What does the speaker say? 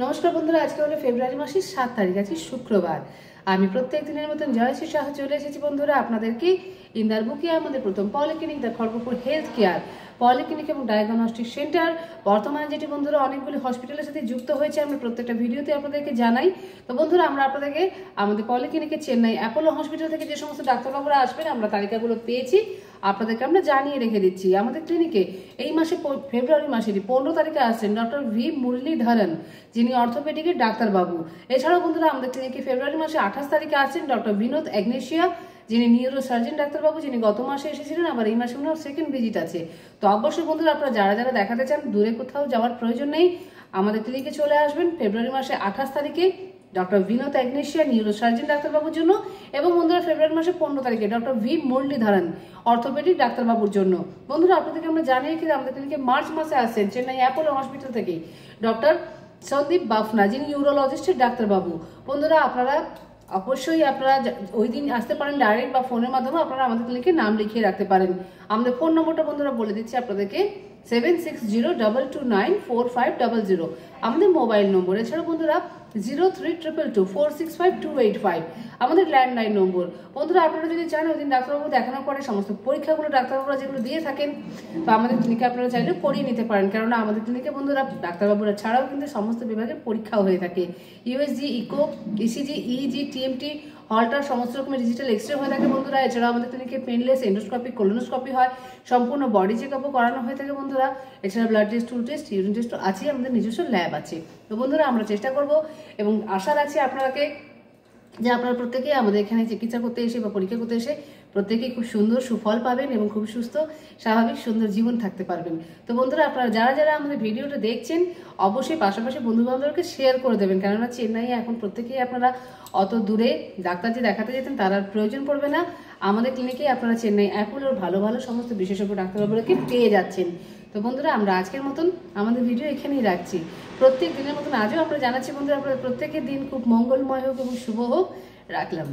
নমস্কার বন্ধুরা, আজকে হলো ফেব্রুয়ারি মাসের 7 তারিখ, আছে শুক্রবার। আমি প্রত্যেক দিনের মতন জয়শ্রী সাহা চলে এসেছি বন্ধুরা আপনাদেরকে ইন্দার বুকে আমাদের প্রথম polyclinic the Kharagpur health care polyclinic এবং ডায়াগনস্টিক সেন্টার। বর্তমানে যেটি বন্ধুরা অনেকগুলি হসপিটালের সাথে যুক্ত হয়েছে, আমরা প্রত্যেকটা ভিডিওতে আপনাদেরকে জানাই। তো বন্ধুরা, আমরা আপনাদেরকে আমাদের পলিক্লিনিকে চেন্নাই অ্যাপোলো হসপিটাল থেকে যে সমস্ত ডাক্তারবাবুরা আসবেন আমরা তালিকাগুলো পেয়েছি, আপনাদেরকে আমরা জানিয়ে রেখে দিচ্ছি। আমাদের ক্লিনিকে এই মাসে ফেব্রুয়ারি মাসেরই 15 তারিখে আসছেন ডক্টর ভি মুরলীধরন, যিনি অর্থোপেডিকের ডাক্তারবাবু। এছাড়াও বন্ধুরা আমাদের ক্লিনিকে ফেব্রুয়ারি মাসে 28 তারিখে আসছেন ডক্টর বিনোদ অ্যাগনেশিয়া, যিনি নিউরো সার্জন ডাক্তারবাবু, যিনি গত মাসে এসেছিলেন, আবার এই মাসে ওনার সেকেন্ড ভিজিট আছে। তো অবশ্যই বন্ধুরা, আপনারা যারা যারা দেখাতে চান দূরে কোথাও যাওয়ার প্রয়োজন নেই, আমাদের ক্লিনিকে চলে আসবেন ফেব্রুয়ারি মাসে 28 তারিখে ডক্টর বিনোদ অ্যাগনেশিয়া নিউরো সার্জন ডাক্তারবাবুর জন্য, এবং বন্ধুরা ফেব্রুয়ারি মাসে 15 তারিখে ডক্টর ভি মুরলীধরন অর্থোপেডিক ডাক্তারবাবুর জন্য। বন্ধুরা আপনাদেরকে আমরা জানিয়ে কি আমাদের ক্লিনিকে মার্চ মাসে আসছেন চেন্নাই অ্যাপোলো হসপিটাল থেকে ডক্টর সন্দীপ বাফনা, যিনি ইউরোলজিস্টের ডাক্তারবাবু। বন্ধুরা আপনারা অবশ্যই আপনারা ওই দিন আসতে পারেন ডাইরেক্ট বা ফোনের মাধ্যমে আপনারা আমাদের ক্লিনিকে নাম লিখিয়ে রাখতে পারেন। আমাদের ফোন নম্বরটা বন্ধুরা বলে দিচ্ছি আপনাদেরকে 7602294500 আমাদের মোবাইল নম্বর। এছাড়া বন্ধুরা 03222465 আমাদের ল্যান্ডলাইন নম্বর। বন্ধুরা আপনারা যদি চান ওই দিন ডাক্তারবাবু দেখানোর পরে সমস্ত পরীক্ষাগুলো ডাক্তারবাবুরা যেগুলো দিয়ে থাকেন বা আমাদের ক্লিনিকে আপনারা চাইলে করিয়ে নিতে পারেন, কেননা আমাদের ক্লিনিকে বন্ধুরা ডাক্তারবাবুরা ছাড়াও কিন্তু সমস্ত বিভাগের পরীক্ষাও হয়ে থাকে। USG, echo, ECG, EEG, TMT, Holter সমস্ত রকমের ডিজিটাল এক্সরে হয়ে থাকে বন্ধুরা। এছাড়াও আমাদের ক্লিনিকে পেনলেস এন্ডোস্কোপি, কোলোনোস্কোপি হয়, সম্পূর্ণ বডি চেকআপও করানো হয়ে থাকে বন্ধুরা। এছাড়া ব্লাড টেস্ট, টুল টেস্ট, ইউরিন টেস্টও আছে, আমাদের নিজস্ব ল্যাব আছে। তো বন্ধুরা আমরা চেষ্টা করব এবং আশা রাখছি আপনাকে যে আপনারা প্রত্যেকেই আমাদের এখানে চিকিৎসা করতে এসে বা পরীক্ষা করতে এসে প্রত্যেকেই খুব সুন্দর সুফল পাবেন এবং খুব সুস্থ স্বাভাবিক সুন্দর জীবন থাকতে পারবেন। তো বন্ধুরা আপনারা যারা যারা আমাদের ভিডিওটা দেখছেন অবশ্যই পাশাপাশি বন্ধুবান্ধবকে শেয়ার করে দেবেন, কেননা চেন্নাইয়ে এখন প্রত্যেকেই আপনারা অত দূরে ডাক্তার যে দেখাতে যেতেন তার আর প্রয়োজন পড়বে না। আমাদের ক্লিনিকে আপনারা চেন্নাই অ্যাপোলোর ভালো ভালো সমস্ত বিশেষজ্ঞ ডাক্তারবাবুরাকে পেয়ে যাচ্ছেন। তো বন্ধুরা আমরা আজকের মতন আমাদের ভিডিও এখানেই রাখছি। প্রত্যেক দিনের মতন আজও আমরা জানাচ্ছি বন্ধুরা আপনাদের প্রত্যেকের দিন খুব মঙ্গলময় হোক এবং শুভ হোক। রাখলাম।